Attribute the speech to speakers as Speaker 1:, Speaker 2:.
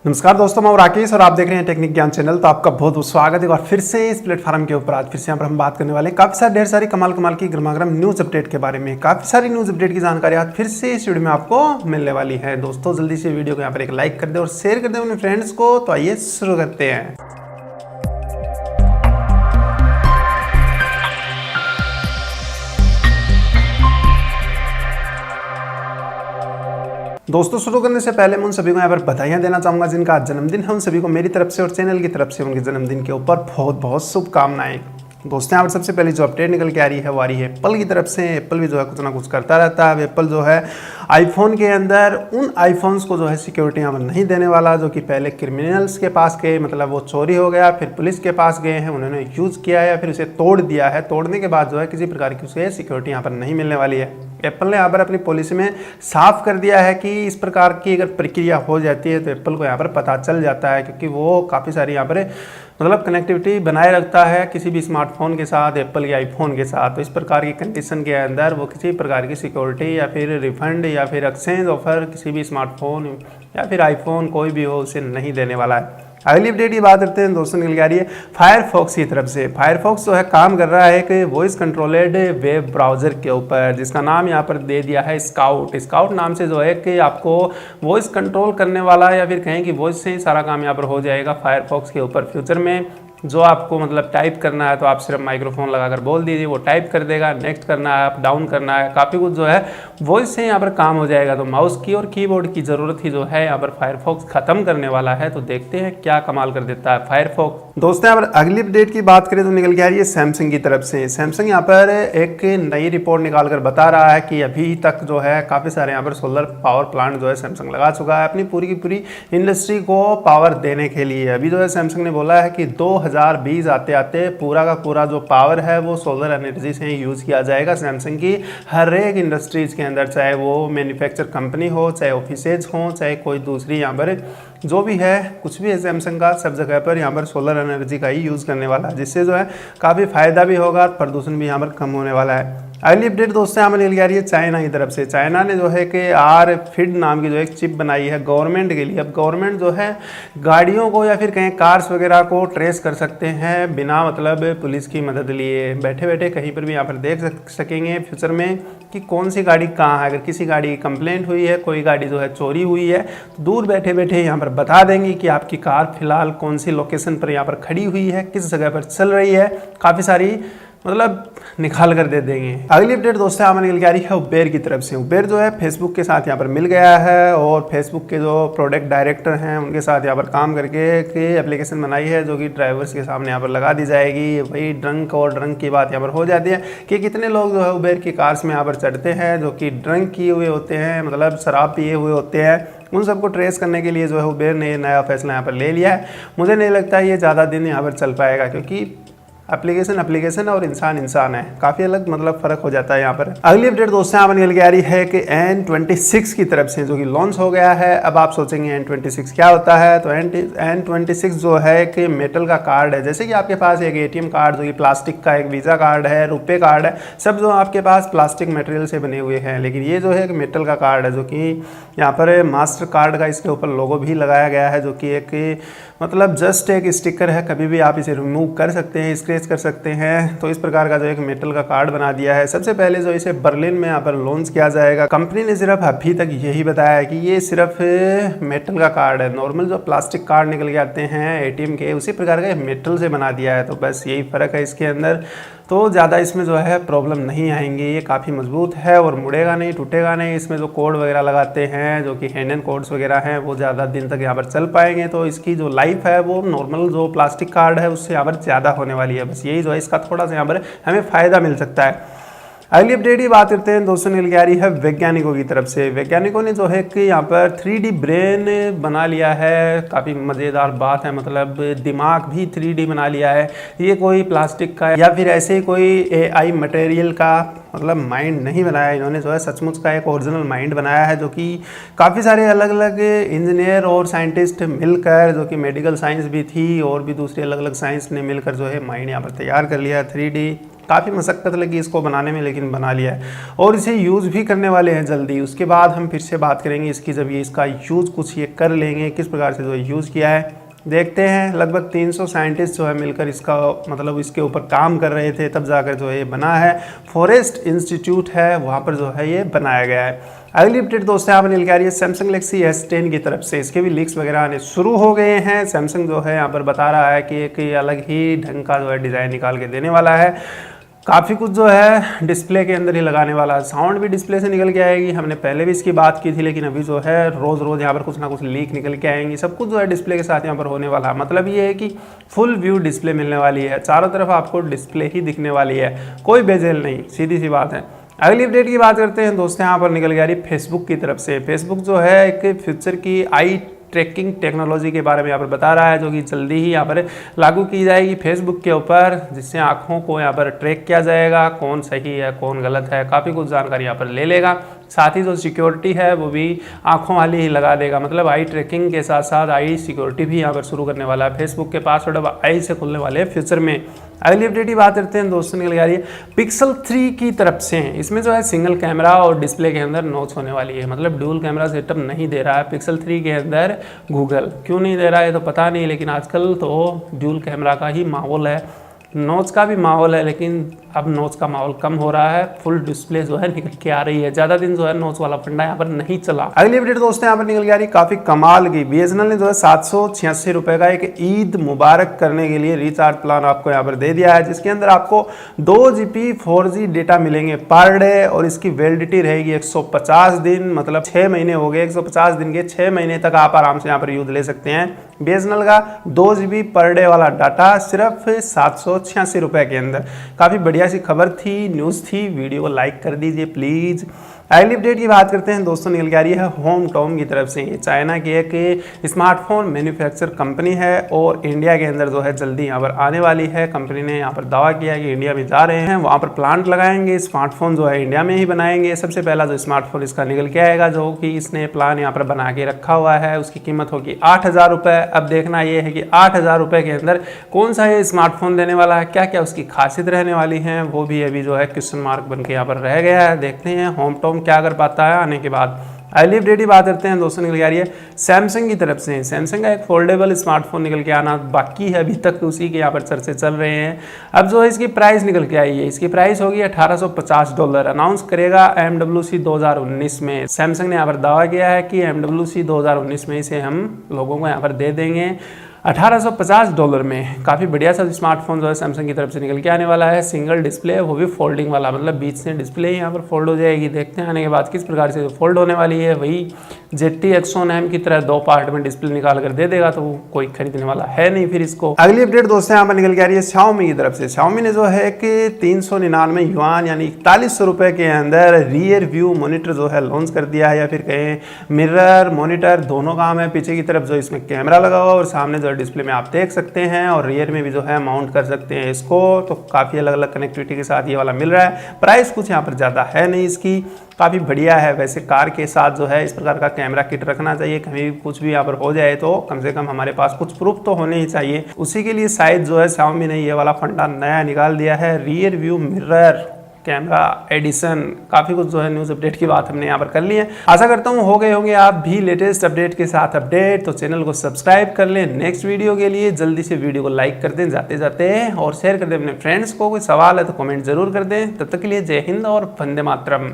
Speaker 1: नमस्कार दोस्तों, मैं राकेश और आप देख रहे हैं टेक्निक ज्ञान चैनल। तो आपका बहुत बहुत स्वागत है और फिर से इस प्लेटफॉर्म के ऊपर। आज फिर से यहाँ पर हम बात करने वाले हैं काफ़ी सारी ढेर सारी कमाल की गर्मागर्म न्यूज़ अपडेट के बारे में। काफ़ी सारी न्यूज़ अपडेट की जानकारी आज फिर से इस वीडियो में आपको मिलने वाली है। दोस्तों जल्दी से वीडियो को यहाँ पर एक लाइक कर दे और शेयर कर दे अपने फ्रेंड्स को। तो आइए शुरू करते हैं। दोस्तों शुरू करने से पहले मैं उन सभी को यहाँ पर बधाइयाँ देना चाहूँगा जिनका आज जन्मदिन है। उन सभी को मेरी तरफ से और चैनल की तरफ से उनके जन्मदिन के ऊपर बहुत बहुत शुभकामनाएं। दोस्तों यहाँ पर सबसे पहले जो अपडेट निकल के आ रही है वो आ रही है एप्पल की तरफ से। एप्पल भी जो है कुछ ना कुछ करता रहता है। एप्पल जो है आईफोन के अंदर उन आईफोन्स को जो है सिक्योरिटी यहाँ पर नहीं देने वाला जो कि पहले क्रिमिनल्स के पास गए, मतलब वो चोरी हो गया, फिर पुलिस के पास गए हैं, उन्होंने यूज़ किया या फिर उसे तोड़ दिया है। तोड़ने के बाद जो है किसी प्रकार की उसे सिक्योरिटी यहाँ पर नहीं मिलने वाली है। एप्पल ने यहाँ पर अपनी पॉलिसी में साफ कर दिया है कि इस प्रकार की अगर प्रक्रिया हो जाती है तो एप्पल को यहाँ पर पता चल जाता है, क्योंकि वो काफ़ी सारी यहाँ पर मतलब कनेक्टिविटी बनाए रखता है किसी भी स्मार्टफोन के साथ, एप्पल के आईफोन के साथ। तो इस प्रकार की कंडीशन के अंदर वो किसी प्रकार की सिक्योरिटी या फिर रिफंड या फिर एक्सचेंज ऑफर किसी भी स्मार्टफोन या फिर आईफोन कोई भी हो उसे नहीं देने वाला है। अगली अपडेट की बात करते हैं दोस्तों, निकल के आ रही है फायरफॉक्स की तरफ से। फायरफॉक्स जो है काम कर रहा है कि वॉइस कंट्रोलेड वेब ब्राउजर के ऊपर, जिसका नाम यहाँ पर दे दिया है स्काउट। स्काउट नाम से जो है कि आपको वॉइस कंट्रोल करने वाला या फिर कहें कि वॉइस से ही सारा काम यहाँ पर हो जाएगा फायरफॉक्स के ऊपर। फ्यूचर में जो आपको मतलब टाइप करना है तो आप सिर्फ माइक्रोफोन लगाकर बोल दीजिए, वो टाइप कर देगा। नेक्स्ट करना है, अप डाउन करना है, काफ़ी कुछ जो है वॉइस से यहाँ पर काम हो जाएगा। तो माउस की और कीबोर्ड की ज़रूरत ही जो है यहाँ पर फायरफॉक्स ख़त्म करने वाला है। तो देखते हैं क्या कमाल कर देता है फायरफॉक्स। दोस्तों यहाँ पर अगली अपडेट की बात करें तो निकल के आ रही है सैमसंग की तरफ से। सैमसंग यहाँ पर एक नई रिपोर्ट निकाल कर बता रहा है कि अभी तक जो है काफ़ी सारे यहाँ पर सोलर पावर प्लांट जो है सैमसंग लगा चुका है अपनी पूरी की पूरी इंडस्ट्री को पावर देने के लिए। अभी जो है सैमसंग ने बोला है कि 2020 आते आते पूरा का पूरा जो पावर है वो सोलर एनर्जी से ही यूज़ किया जाएगा सैमसंग की हर एक इंडस्ट्रीज़ के अंदर, चाहे वो मैन्युफैक्चर कंपनी हो, चाहे ऑफिसेज हो, चाहे कोई दूसरी यहाँ पर जो भी है, कुछ भी है सैमसंग का, सब जगह पर यहाँ पर सोलर एनर्जी का ही यूज़ करने वाला है, जिससे जो है काफ़ी फ़ायदा भी होगा, प्रदूषण भी यहाँ पर कम होने वाला है। अगली अपडेट दोस्तों यहाँ पर निकल के आ रही है चाइना की तरफ से। चाइना ने जो है कि RFID नाम की जो एक चिप बनाई है गवर्नमेंट के लिए। अब गवर्नमेंट जो है गाड़ियों को या फिर कहीं कार्स वगैरह को ट्रेस कर सकते हैं बिना मतलब पुलिस की मदद लिए। बैठे बैठे कहीं पर भी यहाँ पर देख सकेंगे फ्यूचर में कि कौन सी गाड़ी कहाँ है। अगर किसी गाड़ी की कंप्लेंट हुई है, कोई गाड़ी जो है चोरी हुई है, तो दूर बैठे बैठे यहाँ पर बता देंगे कि आपकी कार फिलहाल कौन सी लोकेशन पर यहाँ पर खड़ी हुई है, किस जगह पर चल रही है। काफ़ी सारी मतलब निकाल कर दे देंगे। अगली अपडेट दोस्तों हमें निकल के आ रही है उबेर की तरफ से। उबेर जो है फेसबुक के साथ यहाँ पर मिल गया है और फेसबुक के जो प्रोडक्ट डायरेक्टर हैं उनके साथ यहाँ पर काम करके कि एप्लीकेशन बनाई है जो कि ड्राइवर्स के सामने यहाँ पर लगा दी जाएगी। वही ड्रंक की बात यहाँ पर हो जाती है कि कितने लोग जो है उबेर की कार्स में यहाँ पर चढ़ते हैं जो कि ड्रंक किए हुए होते हैं, मतलब शराब पिए हुए होते हैं। उन सबको ट्रेस करने के लिए जो है उबेर ने नया फैसला यहाँ पर ले लिया है। मुझे नहीं लगता ये ज़्यादा दिन यहाँ पर चल पाएगा, क्योंकि एप्लीकेशन और इंसान है, काफ़ी अलग मतलब फ़र्क हो जाता है यहाँ पर। अगली अपडेट दोस्तों यहाँ पर निकल के आ रही है कि N26 की तरफ से जो कि लॉन्च हो गया है। अब आप सोचेंगे N26 क्या होता है, तो N26 जो है कि मेटल का कार्ड है। जैसे कि आपके पास एक ATM कार्ड जो कि प्लास्टिक का, एक वीज़ा कार्ड है, रुपए कार्ड है, सब जो आपके पास प्लास्टिक मटेरियल से बने हुए हैं। लेकिन ये जो है एक मेटल का कार्ड है जो कि यहाँ पर मास्टर कार्ड का इसके ऊपर लोगो भी लगाया गया है, जो कि एक मतलब जस्ट एक स्टिकर है, कभी भी आप इसे रिमूव कर सकते हैं, स्क्रैच कर सकते हैं। तो इस प्रकार का जो एक मेटल का कार्ड बना दिया है। सबसे पहले जो इसे बर्लिन में यहाँ पर लॉन्च किया जाएगा। कंपनी ने सिर्फ अभी तक यही बताया है कि ये सिर्फ मेटल का कार्ड है। नॉर्मल जो प्लास्टिक कार्ड निकल के आते हैं ATM के, उसी प्रकार का मेटल से बना दिया है। तो बस यही फ़र्क है इसके अंदर। तो ज़्यादा इसमें जो है प्रॉब्लम नहीं आएंगी। ये काफ़ी मजबूत है और मुड़ेगा नहीं, टूटेगा नहीं। इसमें जो कोड वगैरह लगाते हैं जो कि हैंड एंड कोड्स वगैरह हैं वो ज़्यादा दिन तक यहाँ पर चल पाएंगे। तो इसकी जो लाइफ है वो नॉर्मल जो प्लास्टिक कार्ड है उससे यहाँ पर ज़्यादा होने वाली है। बस यही जो है इसका थोड़ा सा यहाँ पर हमें फ़ायदा मिल सकता है। अगली अपडेट की बात करते हैं दोस्तों, निकल के आ रही है वैज्ञानिकों की तरफ से। वैज्ञानिकों ने जो है कि यहाँ पर 3D ब्रेन बना लिया है। काफ़ी मज़ेदार बात है, मतलब दिमाग भी 3D बना लिया है। ये कोई प्लास्टिक का या फिर ऐसे कोई AI मटेरियल का मतलब माइंड नहीं बनाया इन्होंने, जो है सचमुच का एक ओरिजिनल माइंड बनाया है, जो कि काफ़ी सारे अलग अलग इंजीनियर और साइंटिस्ट मिलकर, जो कि मेडिकल साइंस भी थी और भी दूसरी अलग अलग साइंस ने मिलकर जो है माइंड यहाँ पर तैयार कर लिया 3D। काफ़ी मशक्क़त लगी इसको बनाने में, लेकिन बना लिया है और इसे यूज़ भी करने वाले हैं जल्दी। उसके बाद हम फिर से बात करेंगे इसकी, जब ये इसका यूज़ कुछ ये कर लेंगे, किस प्रकार से जो है यूज़ किया है देखते हैं। लगभग 300 साइंटिस्ट जो है मिलकर इसका मतलब इसके ऊपर काम कर रहे थे, तब जाकर जो है ये बना है। फॉरेस्ट इंस्टीट्यूट है वहाँ पर जो है ये बनाया गया है। अगली अपडेट दोस्तों यहाँ पर निकल के आ रही है सैमसंग गैलेक्सी S10 की तरफ से। इसके भी लीक्स वगैरह आने शुरू हो गए हैं। सैमसंग जो है यहाँ पर बता रहा है कि एक अलग ही ढंग का जो है डिज़ाइन निकाल के देने वाला है। काफ़ी कुछ जो है डिस्प्ले के अंदर ही लगाने वाला है। साउंड भी डिस्प्ले से निकल के आएगी, हमने पहले भी इसकी बात की थी, लेकिन अभी जो है रोज़ रोज़ यहाँ पर कुछ ना कुछ लीक निकल के आएंगी। सब कुछ जो है डिस्प्ले के साथ यहाँ पर होने वाला है। मतलब ये है कि फुल व्यू डिस्प्ले मिलने वाली है, चारों तरफ आपको डिस्प्ले ही दिखने वाली है, कोई बेजेल नहीं, सीधी सी बात है। अगली अपडेट की बात करते हैं दोस्तों, यहाँ पर निकल के आ रही फेसबुक की तरफ से। फेसबुक जो है एक फ्यूचर की आई ट्रैकिंग टेक्नोलॉजी के बारे में यहाँ पर बता रहा है, जो कि जल्दी ही यहाँ पर लागू की जाएगी फेसबुक के ऊपर, जिससे आँखों को यहाँ पर ट्रैक किया जाएगा, कौन सही है कौन गलत है, काफ़ी कुछ जानकारी यहाँ पर ले लेगा। साथ ही जो सिक्योरिटी है वो भी आँखों वाली ही लगा देगा। मतलब आई ट्रैकिंग के साथ साथ आई सिक्योरिटी भी यहाँ पर शुरू करने वाला है। फेसबुक के पासवर्ड अब आई से खुलने वाले हैं फ्यूचर में। अगली अपडेट की बात करते हैं दोस्तों, निकल आ रही है पिक्सल 3 की तरफ से। इसमें जो है सिंगल कैमरा और डिस्प्ले के अंदर नॉच होने वाली है। मतलब ड्यूल कैमरा सेटअप नहीं दे रहा है पिक्सल 3 के अंदर गूगल। क्यों नहीं दे रहा है तो पता नहीं, लेकिन आजकल तो ड्यूल कैमरा का ही माहौल है, नोच का भी माहौल है, लेकिन अब नोच का माहौल कम हो रहा है। फुल डिस्प्ले जो है निकल के आ रही है, ज़्यादा दिन जो है नोच वाला फंडा यहाँ पर नहीं चला। अगली अपडेट दोस्तों यहाँ पर निकल के आ रही काफ़ी कमाल की। BSNL ने जो है 786 रुपये का एक ईद मुबारक करने के लिए रिचार्ज प्लान आपको यहाँ पर दे दिया है, जिसके अंदर आपको 2 GB 4G डेटा मिलेंगे पर डे और इसकी वैलिडिटी रहेगी 150 दिन। मतलब 6 महीने हो गए, 150 दिन के 6 महीने तक आप आराम से यहाँ पर यूज ले सकते हैं। BSNL का 2 GB पर डे वाला डाटा सिर्फ 786 रुपये के अंदर। काफ़ी बढ़िया सी खबर थी, न्यूज़ थी। वीडियो को लाइक कर दीजिए प्लीज़। अगली अपडेट की बात करते हैं दोस्तों, निकल के आ रही है होम टॉम की तरफ से। चाइना की एक स्मार्टफोन मैन्युफैक्चर कंपनी है और इंडिया के अंदर जो है जल्दी यहाँ पर आने वाली है। कंपनी ने यहाँ पर दावा किया है कि इंडिया में जा रहे हैं, वहाँ पर प्लांट लगाएंगे, स्मार्टफोन जो है इंडिया में ही बनाएंगे। सबसे पहला जो स्मार्टफोन इसका निकल के आएगा, जो कि इसने प्लान यहाँ पर बना के रखा हुआ है, उसकी कीमत होगी 8,000 रुपये। अब देखना ये है कि 8,000 रुपये के अंदर कौन सा ये स्मार्टफोन देने वाला है, क्या क्या उसकी खासियत रहने वाली है, वो भी अभी जो है क्वेश्चन मार्क बन के यहाँ पर रह गया है। देखते हैं होम टॉम क्या कर पाता है आने के बाद। अगली अपडेट की बात करते हैं दोस्तों, निकल के आ रही है सैमसंग की तरफ से। सैमसंग का एक फोल्डेबल स्मार्टफोन निकल के आना बाकी है, अभी तक उसी के यहाँ पर चर्चे चल रहे हैं। अब जो है इसकी प्राइस निकल के आई है, इसकी प्राइस होगी $1850। अनाउंस करेगा MWC 2019 में। सैमसंग ने यहाँ पर दावा किया है कि MWC 2019 में इसे हम लोगों को यहाँ पर दे देंगे $1850 में। काफ़ी बढ़िया सा स्मार्टफोन जो है सैमसंग की तरफ से निकल के आने वाला है। सिंगल डिस्प्ले, वो भी फोल्डिंग वाला, मतलब बीच से डिस्प्ले यहाँ पर फोल्ड हो जाएगी। देखते हैं आने के बाद किस प्रकार से फोल्ड होने वाली है। वही ZT Axon M की तरह 2 पार्ट में डिस्प्ले निकाल कर दे देगा, तो कोई खरीदने वाला है नहीं फिर इसको। अगली अपडेट दोस्तों यहाँ पर निकल के आ रही है Xiaomi की तरफ से। Xiaomi ने जो है कि 399 युआन यानी 4100 रुपये के अंदर रियर व्यू मॉनिटर जो है लॉन्च कर दिया है, या फिर कहें मिरर मॉनिटर, दोनों काम है। पीछे की तरफ जो इसमें कैमरा लगा हुआ और सामने जो डिस्प्ले में आप देख सकते हैं, और रियर में भी जो है माउंट कर सकते हैं इसको। तो काफ़ी अलग अलग कनेक्टिविटी के साथ ये वाला मिल रहा है। प्राइस कुछ यहाँ पर ज़्यादा है नहीं इसकी, काफ़ी बढ़िया है। वैसे कार के साथ जो है इस प्रकार का कैमरा किट रखना चाहिए, कहीं कुछ भी यहाँ पर हो जाए तो कम से कम हमारे पास कुछ प्रूफ तो होने ही चाहिए। उसी के लिए शायद जो है Xiaomi ने ये वाला फंडा नया निकाल दिया है, rear view mirror camera edition. काफ़ी कुछ जो है न्यूज़ अपडेट की बात हमने यहाँ पर कर ली है। आशा करता हूँ हो गए होंगे आप भी लेटेस्ट अपडेट के साथ अपडेट। तो चैनल को सब्सक्राइब कर लें नेक्स्ट वीडियो के लिए। जल्दी से वीडियो को लाइक कर दें जाते जाते और शेयर कर दें अपने फ्रेंड्स को। कोई सवाल है तो कमेंट जरूर कर दें। तब तक के लिए जय हिंद और वंदे मातरम।